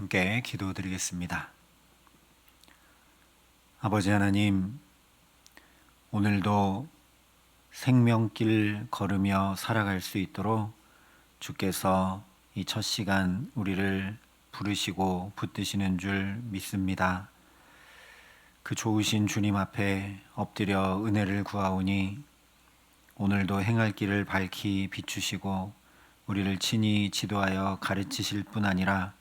함께 기도드리겠습니다. 아버지 하나님, 오늘도 생명길 걸으며 살아갈 수 있도록 주께서 이 첫 시간 우리를 부르시고 붙드시는 줄 믿습니다. 그 좋으신 주님 앞에 엎드려 은혜를 구하오니 오늘도 행할 길을 밝히 비추시고 우리를 친히 지도하여 가르치실 뿐 아니라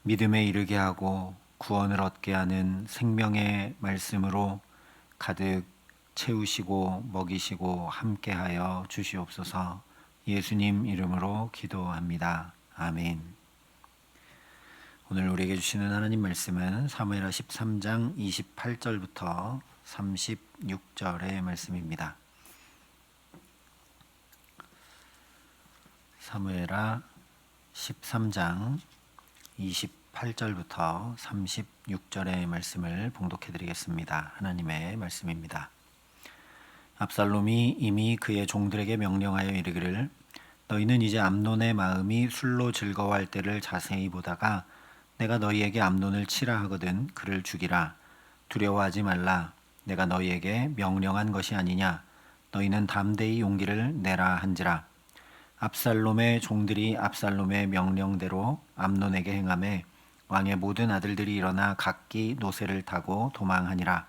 믿음에 이르게 하고 구원을 얻게 하는 생명의 말씀으로 가득 채우시고 먹이시고 함께하여 주시옵소서. 예수님 이름으로 기도합니다. 아멘. 오늘 우리에게 주시는 하나님 말씀은 사무엘하 13장 28절부터 36절의 말씀입니다. 사무엘하 13장 28절부터 36절의 말씀을 봉독해 드리겠습니다. 하나님의 말씀입니다. 압살롬이 이미 그의 종들에게 명령하여 이르기를 너희는 이제 암논의 마음이 술로 즐거워할 때를 자세히 보다가 내가 너희에게 암논을 치라 하거든 그를 죽이라. 두려워하지 말라. 내가 너희에게 명령한 것이 아니냐. 너희는 담대히 용기를 내라 한지라. 압살롬의 종들이 압살롬의 명령대로 암논에게 행하매 왕의 모든 아들들이 일어나 각기 노새를 타고 도망하니라.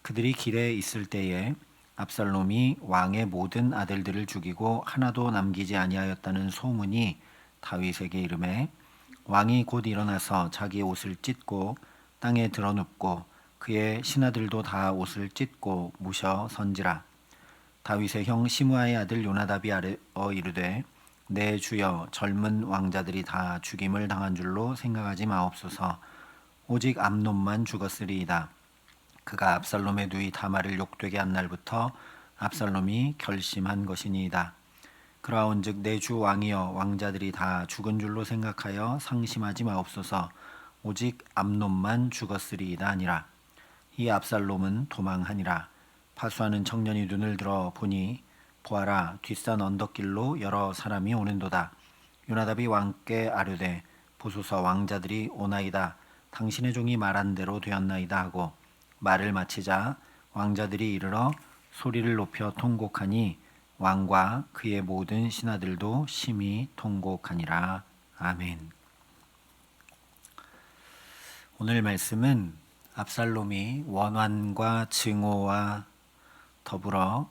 그들이 길에 있을 때에 압살롬이 왕의 모든 아들들을 죽이고 하나도 남기지 아니하였다는 소문이 다윗에게 이르매 왕이 곧 일어나서 자기 옷을 찢고 땅에 드러눕고 그의 신하들도 다 옷을 찢고 무셔 선지라. 다윗의 형 시므아의 아들 요나답이 아뢰어 이르되 내 주여 젊은 왕자들이 다 죽임을 당한 줄로 생각하지 마옵소서. 오직 암논만 죽었으리이다. 그가 압살롬의 누이 다말을 욕되게 한 날부터 압살롬이 결심한 것이니이다. 그러한즉 내 주 왕이여 왕자들이 다 죽은 줄로 생각하여 상심하지 마옵소서. 오직 암논만 죽었으리이다 아니라. 이 압살롬은 도망하니라. 파수하는 청년이 눈을 들어 보니 보아라 뒷산 언덕길로 여러 사람이 오는도다. 요나답이 왕께 아뢰되 보소서 왕자들이 오나이다. 당신의 종이 말한 대로 되었나이다 하고 말을 마치자 왕자들이 이르러 소리를 높여 통곡하니 왕과 그의 모든 신하들도 심히 통곡하니라. 아멘. 오늘 말씀은 압살롬이 원한과 증오와 더불어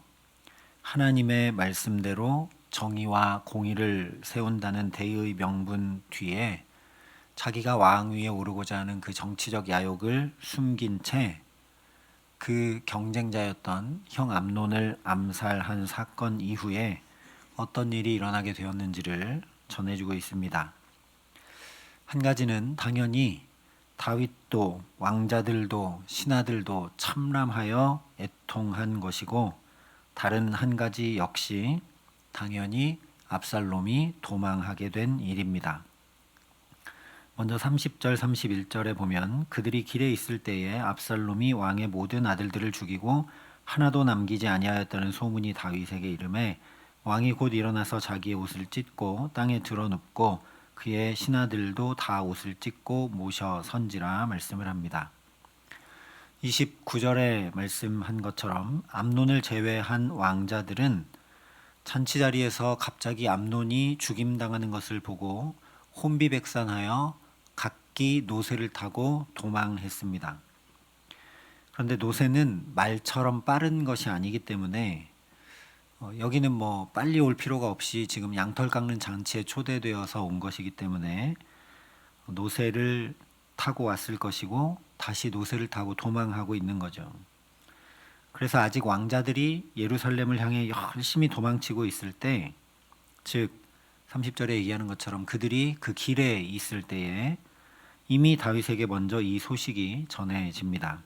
하나님의 말씀대로 정의와 공의를 세운다는 대의 명분 뒤에 자기가 왕 위에 오르고자 하는 그 정치적 야욕을 숨긴 채 그 경쟁자였던 형 암논을 암살한 사건 이후에 어떤 일이 일어나게 되었는지를 전해주고 있습니다. 한 가지는 당연히 다윗도 왕자들도 신하들도 참람하여 애통한 것이고 다른 한 가지 역시 당연히 압살롬이 도망하게 된 일입니다. 먼저 30절 31절에 보면 그들이 길에 있을 때에 압살롬이 왕의 모든 아들들을 죽이고 하나도 남기지 아니하였다는 소문이 다윗에게 이르매 왕이 곧 일어나서 자기의 옷을 찢고 땅에 드러눕고 그의 신하들도 다 옷을 찢고 모셔 선지라 말씀을 합니다. 29절에 말씀한 것처럼 암논을 제외한 왕자들은 잔치 자리에서 갑자기 암논이 죽임당하는 것을 보고 혼비백산하여 각기 노새를 타고 도망했습니다. 그런데 노새는 말처럼 빠른 것이 아니기 때문에 여기는 뭐 빨리 올 필요가 없이 지금 양털 깎는 잔치에 초대되어서 온 것이기 때문에 노새를 타고 왔을 것이고 다시 노새를 타고 도망하고 있는 거죠. 그래서 아직 왕자들이 예루살렘을 향해 열심히 도망치고 있을 때, 즉 30절에 얘기하는 것처럼 그들이 그 길에 있을 때에 이미 다윗에게 먼저 이 소식이 전해집니다.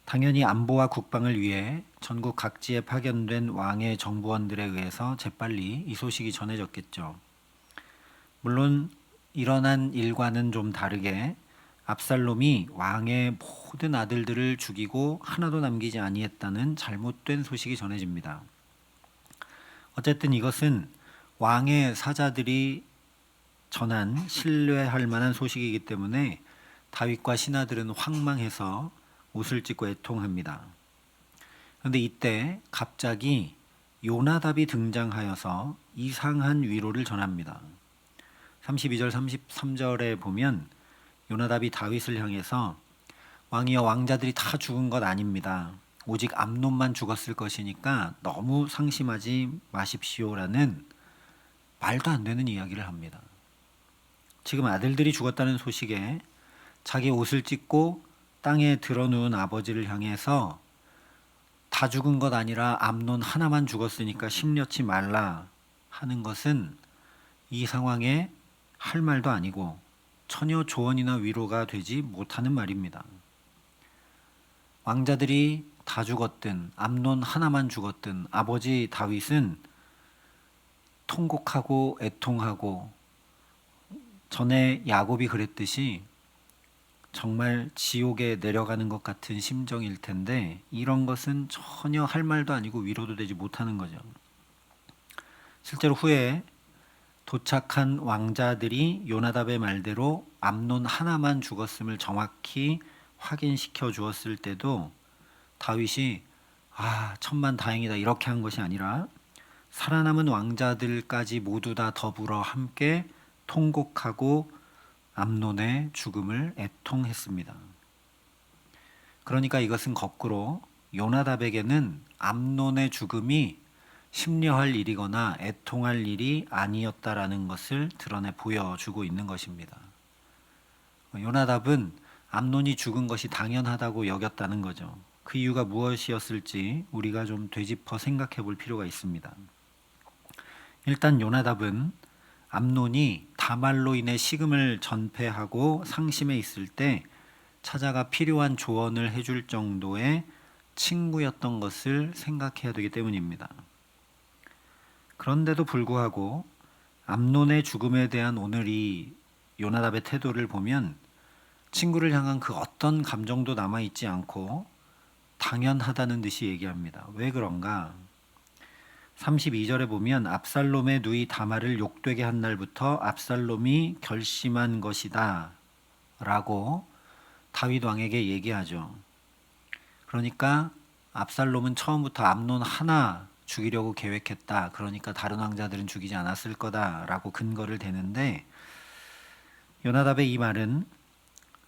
당연히 안보와 국방을 위해 전국 각지에 파견된 왕의 정보원들에 의해서 재빨리 이 소식이 전해졌겠죠. 물론 일어난 일과는 좀 다르게 압살롬이 왕의 모든 아들들을 죽이고 하나도 남기지 아니했다는 잘못된 소식이 전해집니다. 어쨌든 이것은 왕의 사자들이 전한 신뢰할 만한 소식이기 때문에 다윗과 신하들은 황망해서 옷을 찢고 애통합니다. 그런데 이때 갑자기 요나답이 등장하여서 이상한 위로를 전합니다. 32절 33절에 보면 요나답이 다윗을 향해서 왕이여, 왕자들이 다 죽은 것 아닙니다. 오직 암논만 죽었을 것이니까 너무 상심하지 마십시오라는 말도 안 되는 이야기를 합니다. 지금 아들들이 죽었다는 소식에 자기 옷을 찢고 땅에 드러누운 아버지를 향해서 다 죽은 것 아니라 암논 하나만 죽었으니까 심려치 말라 하는 것은 이 상황에 할 말도 아니고 전혀 조언이나 위로가 되지 못하는 말입니다. 왕자들이 다 죽었든 암논 하나만 죽었든 아버지 다윗은 통곡하고 애통하고 전에 야곱이 그랬듯이 정말 지옥에 내려가는 것 같은 심정일 텐데 이런 것은 전혀 할 말도 아니고 위로도 되지 못하는 거죠. 실제로 후에 도착한 왕자들이 요나답의 말대로 암논 하나만 죽었음을 정확히 확인시켜 주었을 때도 다윗이 천만다행이다 이렇게 한 것이 아니라 살아남은 왕자들까지 모두 다 더불어 함께 통곡하고 암논의 죽음을 애통했습니다. 그러니까 이것은 거꾸로 요나답에게는 암논의 죽음이 심려할 일이거나 애통할 일이 아니었다라는 것을 드러내 보여주고 있는 것입니다. 요나답은 암논이 죽은 것이 당연하다고 여겼다는 거죠. 그 이유가 무엇이었을지 우리가 좀 되짚어 생각해 볼 필요가 있습니다. 일단 요나답은 암논이 다말로 인해 식음을 전폐하고 상심해 있을 때 찾아가 필요한 조언을 해줄 정도의 친구였던 것을 생각해야 되기 때문입니다. 그런데도 불구하고 암논의 죽음에 대한 오늘 이 요나답의 태도를 보면 친구를 향한 그 어떤 감정도 남아있지 않고 당연하다는 듯이 얘기합니다. 왜 그런가? 32절에 보면 압살롬의 누이 다말을 욕되게 한 날부터 압살롬이 결심한 것이다 라고 다윗 왕에게 얘기하죠. 그러니까 압살롬은 처음부터 암논 하나 죽이려고 계획했다. 그러니까 다른 왕자들은 죽이지 않았을 거다라고 근거를 대는데 요나답의 이 말은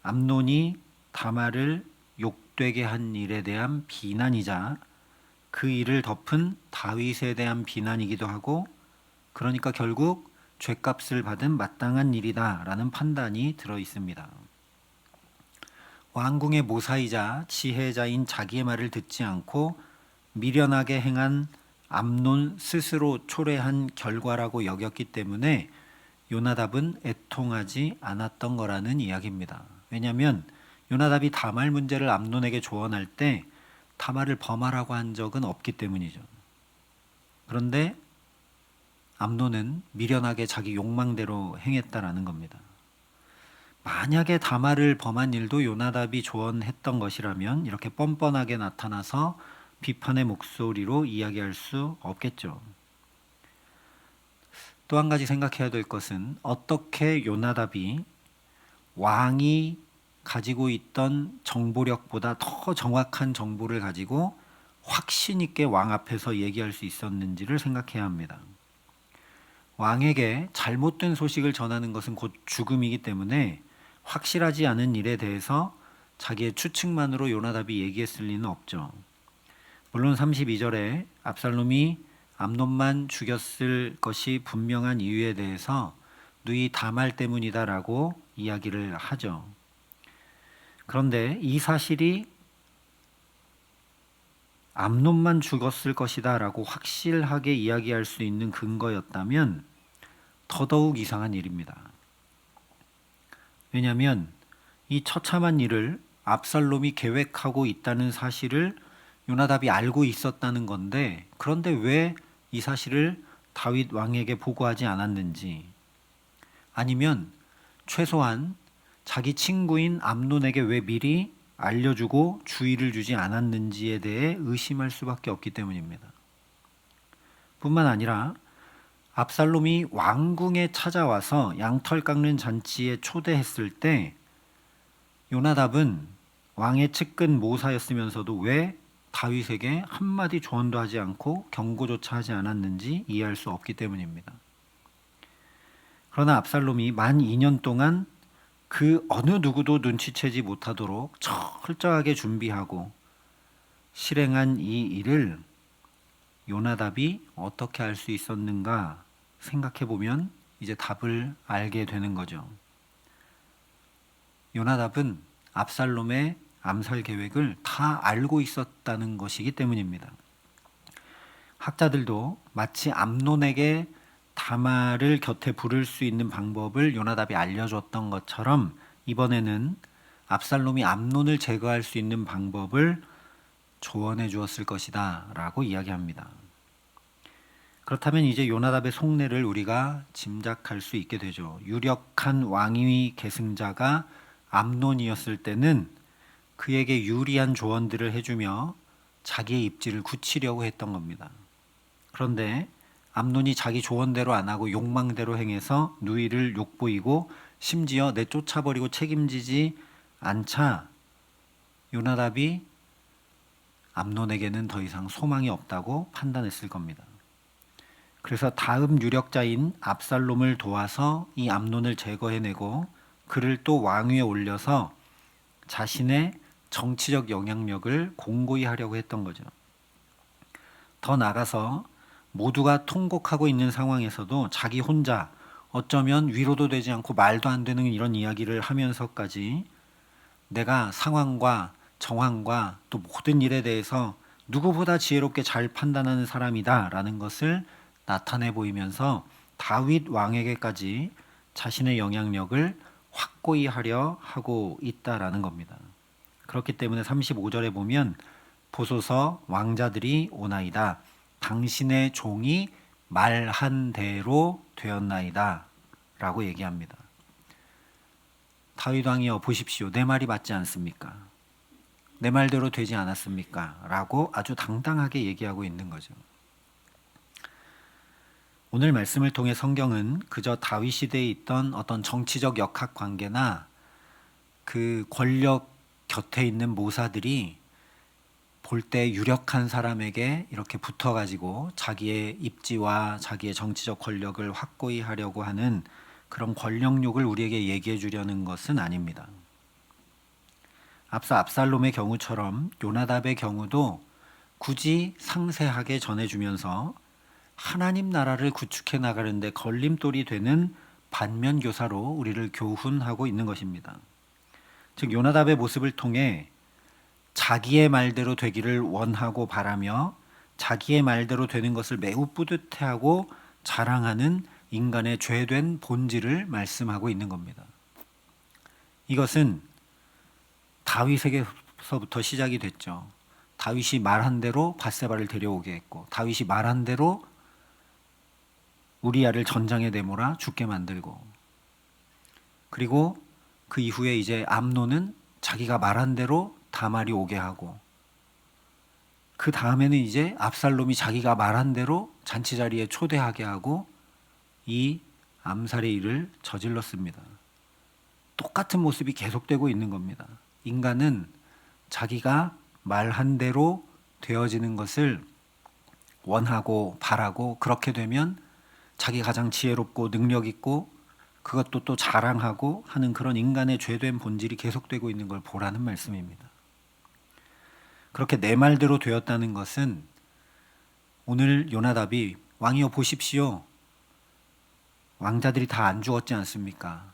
암논이 다말을 욕되게 한 일에 대한 비난이자 그 일을 덮은 다윗에 대한 비난이기도 하고 그러니까 결국 죗값을 받은 마땅한 일이다라는 판단이 들어 있습니다. 왕궁의 모사이자 지혜자인 자기의 말을 듣지 않고 미련하게 행한 암논 스스로 초래한 결과라고 여겼기 때문에 요나답은 애통하지 않았던 거라는 이야기입니다. 왜냐하면 요나답이 다말 문제를 암논에게 조언할 때 다말을 범하라고 한 적은 없기 때문이죠. 그런데 암논은 미련하게 자기 욕망대로 행했다라는 겁니다. 만약에 다말을 범한 일도 요나답이 조언했던 것이라면 이렇게 뻔뻔하게 나타나서 비판의 목소리로 이야기할 수 없겠죠. 또 한 가지 생각해야 될 것은 어떻게 요나답이 왕이 가지고 있던 정보력보다 더 정확한 정보를 가지고 확신 있게 왕 앞에서 얘기할 수 있었는지를 생각해야 합니다. 왕에게 잘못된 소식을 전하는 것은 곧 죽음이기 때문에 확실하지 않은 일에 대해서 자기의 추측만으로 요나답이 얘기했을 리는 없죠. 물론 32절에 압살롬이 암논만 죽였을 것이 분명한 이유에 대해서 누이 다말 때문이다라고 이야기를 하죠. 그런데 이 사실이 암논만 죽었을 것이다 라고 확실하게 이야기할 수 있는 근거였다면 더더욱 이상한 일입니다. 왜냐하면 이 처참한 일을 압살롬이 계획하고 있다는 사실을 요나답이 알고 있었다는 건데 그런데 왜 이 사실을 다윗 왕에게 보고하지 않았는지 아니면 최소한 자기 친구인 암논에게 왜 미리 알려주고 주의를 주지 않았는지에 대해 의심할 수밖에 없기 때문입니다. 뿐만 아니라 압살롬이 왕궁에 찾아와서 양털 깎는 잔치에 초대했을 때 요나답은 왕의 측근 모사였으면서도 왜 다윗에게 한마디 조언도 하지 않고 경고조차 하지 않았는지 이해할 수 없기 때문입니다. 그러나 압살롬이 만 2년 동안 그 어느 누구도 눈치채지 못하도록 철저하게 준비하고 실행한 이 일을 요나답이 어떻게 할 수 있었는가 생각해 보면 이제 답을 알게 되는 거죠. 요나답은 압살롬의 암살 계획을 다 알고 있었다는 것이기 때문입니다. 학자들도 마치 암논에게 다말을 곁에 부를 수 있는 방법을 요나답이 알려줬던 것처럼 이번에는 압살롬이 암논을 제거할 수 있는 방법을 조언해 주었을 것이다 라고 이야기합니다. 그렇다면 이제 요나답의 속내를 우리가 짐작할 수 있게 되죠. 유력한 왕위 계승자가 암논이었을 때는 그에게 유리한 조언들을 해주며 자기의 입지를 굳히려고 했던 겁니다. 그런데 암논이 자기 조언대로 안 하고 욕망대로 행해서 누이를 욕보이고 심지어 내쫓아버리고 책임지지 않자 요나답이 암논에게는 더 이상 소망이 없다고 판단했을 겁니다. 그래서 다음 유력자인 압살롬을 도와서 이 암논을 제거해내고 그를 또 왕위에 올려서 자신의 정치적 영향력을 공고히 하려고 했던 거죠. 더 나아가서 모두가 통곡하고 있는 상황에서도 자기 혼자 어쩌면 위로도 되지 않고 말도 안 되는 이런 이야기를 하면서까지 내가 상황과 정황과 또 모든 일에 대해서 누구보다 지혜롭게 잘 판단하는 사람이다 라는 것을 나타내 보이면서 다윗 왕에게까지 자신의 영향력을 확고히 하려 하고 있다라는 겁니다. 그렇기 때문에 35절에 보면 보소서 왕자들이 오나이다. 당신의 종이 말한 대로 되었나이다 라고 얘기합니다. 다윗 왕이여 보십시오. 내 말이 맞지 않습니까? 내 말대로 되지 않았습니까? 라고 아주 당당하게 얘기하고 있는 거죠. 오늘 말씀을 통해 성경은 그저 다윗 시대에 있던 어떤 정치적 역학관계나 그 권력 곁에 있는 모사들이 볼 때 유력한 사람에게 이렇게 붙어가지고 자기의 입지와 자기의 정치적 권력을 확고히 하려고 하는 그런 권력욕을 우리에게 얘기해 주려는 것은 아닙니다. 앞서 압살롬의 경우처럼 요나답의 경우도 굳이 상세하게 전해주면서 하나님 나라를 구축해 나가는데 걸림돌이 되는 반면교사로 우리를 교훈하고 있는 것입니다. 즉 요나답의 모습을 통해 자기의 말대로 되기를 원하고 바라며 자기의 말대로 되는 것을 매우 뿌듯해하고 자랑하는 인간의 죄된 본질을 말씀하고 있는 겁니다. 이것은 다윗에게서부터 시작이 됐죠. 다윗이 말한 대로 밧세바를 데려오게 했고 다윗이 말한 대로 우리아를 전장에 내몰아 죽게 만들고 그리고 그 이후에 이제 암논은 자기가 말한 대로 다말이 오게 하고 그 다음에는 이제 압살롬이 자기가 말한 대로 잔치 자리에 초대하게 하고 이 암살의 일을 저질렀습니다. 똑같은 모습이 계속되고 있는 겁니다. 인간은 자기가 말한 대로 되어지는 것을 원하고 바라고 그렇게 되면 자기가 가장 지혜롭고 능력 있고 그것도 또 자랑하고 하는 그런 인간의 죄된 본질이 계속되고 있는 걸 보라는 말씀입니다. 그렇게 내 말대로 되었다는 것은 오늘 요나답이 왕이여 보십시오. 왕자들이 다 안 죽었지 않습니까?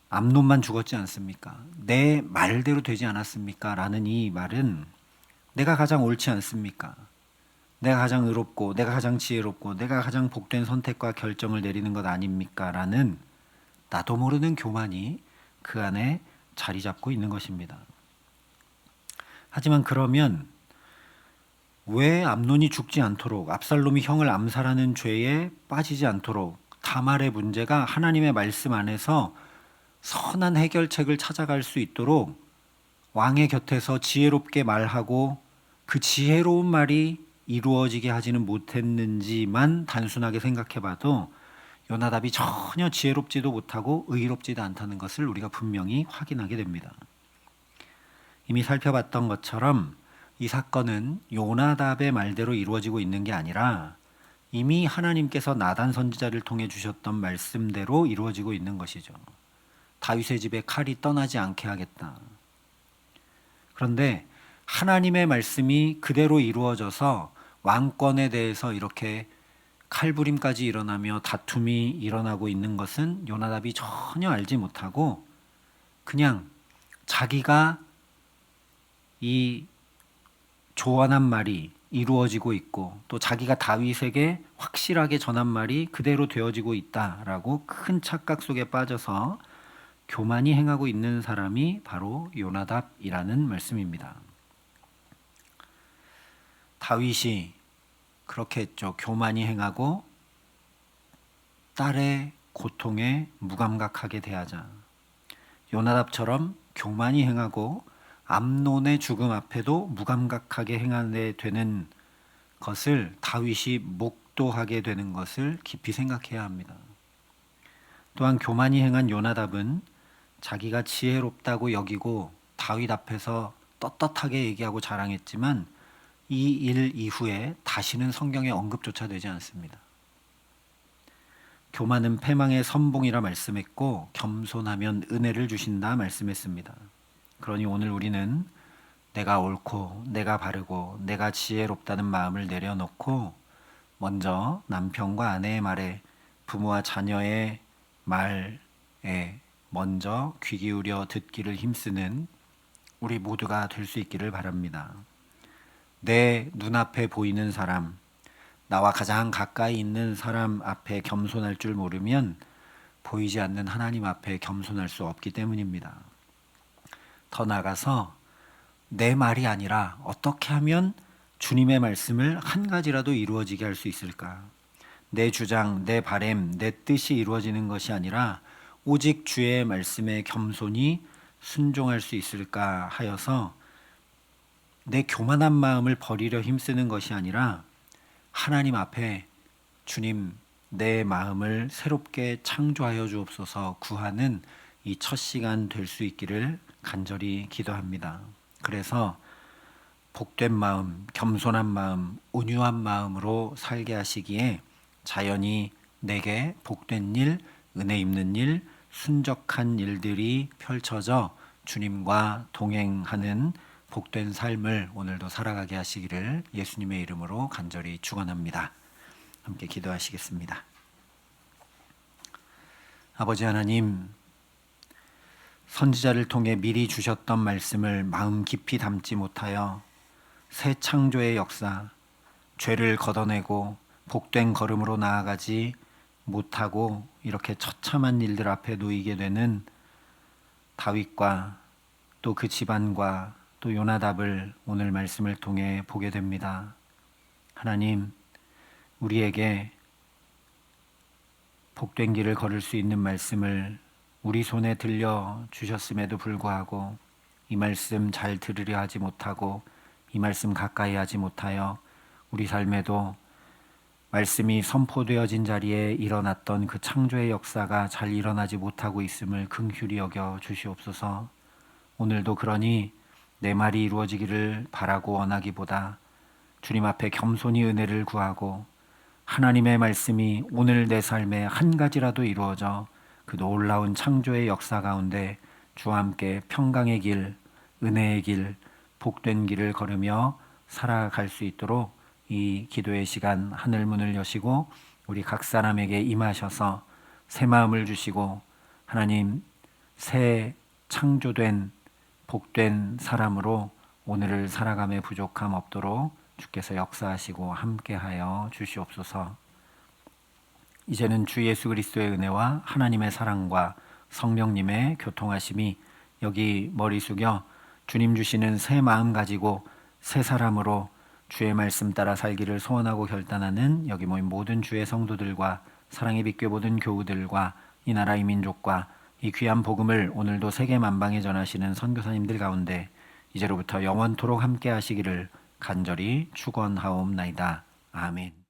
암논만 죽었지 않습니까? 내 말대로 되지 않았습니까? 라는 이 말은 내가 가장 옳지 않습니까? 내가 가장 의롭고 내가 가장 지혜롭고 내가 가장 복된 선택과 결정을 내리는 것 아닙니까? 라는 나도 모르는 교만이 그 안에 자리 잡고 있는 것입니다. 하지만 그러면 왜 암논이 죽지 않도록 압살롬이 형을 암살하는 죄에 빠지지 않도록 다말의 문제가 하나님의 말씀 안에서 선한 해결책을 찾아갈 수 있도록 왕의 곁에서 지혜롭게 말하고 그 지혜로운 말이 이루어지게 하지는 못했는지만 단순하게 생각해봐도 요나답이 전혀 지혜롭지도 못하고 의롭지도 않다는 것을 우리가 분명히 확인하게 됩니다. 이미 살펴봤던 것처럼 이 사건은 요나답의 말대로 이루어지고 있는 게 아니라 이미 하나님께서 나단 선지자를 통해 주셨던 말씀대로 이루어지고 있는 것이죠. 다윗의 집에 칼이 떠나지 않게 하겠다. 그런데 하나님의 말씀이 그대로 이루어져서 왕권에 대해서 이렇게 칼부림까지 일어나며 다툼이 일어나고 있는 것은 요나답이 전혀 알지 못하고 그냥 자기가 이 조언한 말이 이루어지고 있고 또 자기가 다윗에게 확실하게 전한 말이 그대로 되어지고 있다라고 큰 착각 속에 빠져서 교만이 행하고 있는 사람이 바로 요나답이라는 말씀입니다. 다윗이 그렇게 했죠. 교만이 행하고 딸의 고통에 무감각하게 대하자. 요나답처럼 교만이 행하고 암논의 죽음 앞에도 무감각하게 행하게 되는 것을 다윗이 목도하게 되는 것을 깊이 생각해야 합니다. 또한 교만이 행한 요나답은 자기가 지혜롭다고 여기고 다윗 앞에서 떳떳하게 얘기하고 자랑했지만 이 일 이후에 다시는 성경에 언급조차 되지 않습니다. 교만은 패망의 선봉이라 말씀했고 겸손하면 은혜를 주신다 말씀했습니다. 그러니 오늘 우리는 내가 옳고 내가 바르고 내가 지혜롭다는 마음을 내려놓고 먼저 남편과 아내의 말에 부모와 자녀의 말에 먼저 귀 기울여 듣기를 힘쓰는 우리 모두가 될 수 있기를 바랍니다. 내 눈앞에 보이는 사람, 나와 가장 가까이 있는 사람 앞에 겸손할 줄 모르면 보이지 않는 하나님 앞에 겸손할 수 없기 때문입니다. 더 나아가서 내 말이 아니라 어떻게 하면 주님의 말씀을 한 가지라도 이루어지게 할 수 있을까? 내 주장, 내 바램, 내 뜻이 이루어지는 것이 아니라 오직 주의 말씀에 겸손히 순종할 수 있을까 하여서 내 교만한 마음을 버리려 힘쓰는 것이 아니라 하나님 앞에 주님 내 마음을 새롭게 창조하여 주옵소서 구하는 이 첫 시간 될 수 있기를 간절히 기도합니다. 그래서 복된 마음, 겸손한 마음, 온유한 마음으로 살게 하시기에 자연히 내게 복된 일, 은혜 입는 일, 순적한 일들이 펼쳐져 주님과 동행하는 복된 삶을 오늘도 살아가게 하시기를 예수님의 이름으로 간절히 축원합니다. 함께 기도하시겠습니다. 아버지 하나님, 선지자를 통해 미리 주셨던 말씀을 마음 깊이 담지 못하여 새 창조의 역사, 죄를 걷어내고 복된 걸음으로 나아가지 못하고 이렇게 처참한 일들 앞에 놓이게 되는 다윗과 또 그 집안과 또 요나답을 오늘 말씀을 통해 보게 됩니다. 하나님, 우리에게 복된 길을 걸을 수 있는 말씀을 우리 손에 들려 주셨음에도 불구하고 이 말씀 잘 들으려 하지 못하고 이 말씀 가까이 하지 못하여 우리 삶에도 말씀이 선포되어진 자리에 일어났던 그 창조의 역사가 잘 일어나지 못하고 있음을 긍휼히 여겨 주시옵소서. 오늘도 그러니 내 말이 이루어지기를 바라고 원하기보다 주님 앞에 겸손히 은혜를 구하고 하나님의 말씀이 오늘 내 삶에 한 가지라도 이루어져 그 놀라운 창조의 역사 가운데 주와 함께 평강의 길, 은혜의 길, 복된 길을 걸으며 살아갈 수 있도록 이 기도의 시간 하늘 문을 여시고 우리 각 사람에게 임하셔서 새 마음을 주시고 하나님 새 창조된 복된 사람으로 오늘을 살아감에 부족함 없도록 주께서 역사하시고 함께하여 주시옵소서. 이제는 주 예수 그리스도의 은혜와 하나님의 사랑과 성령님의 교통하심이 여기 머리 숙여 주님 주시는 새 마음 가지고 새 사람으로 주의 말씀 따라 살기를 소원하고 결단하는 여기 모인 모든 주의 성도들과 사랑의 빛교 모든 교우들과 이 나라 이 민족과 이 귀한 복음을 오늘도 세계 만방에 전하시는 선교사님들 가운데 이제로부터 영원토록 함께 하시기를 간절히 축원하옵나이다. 아멘.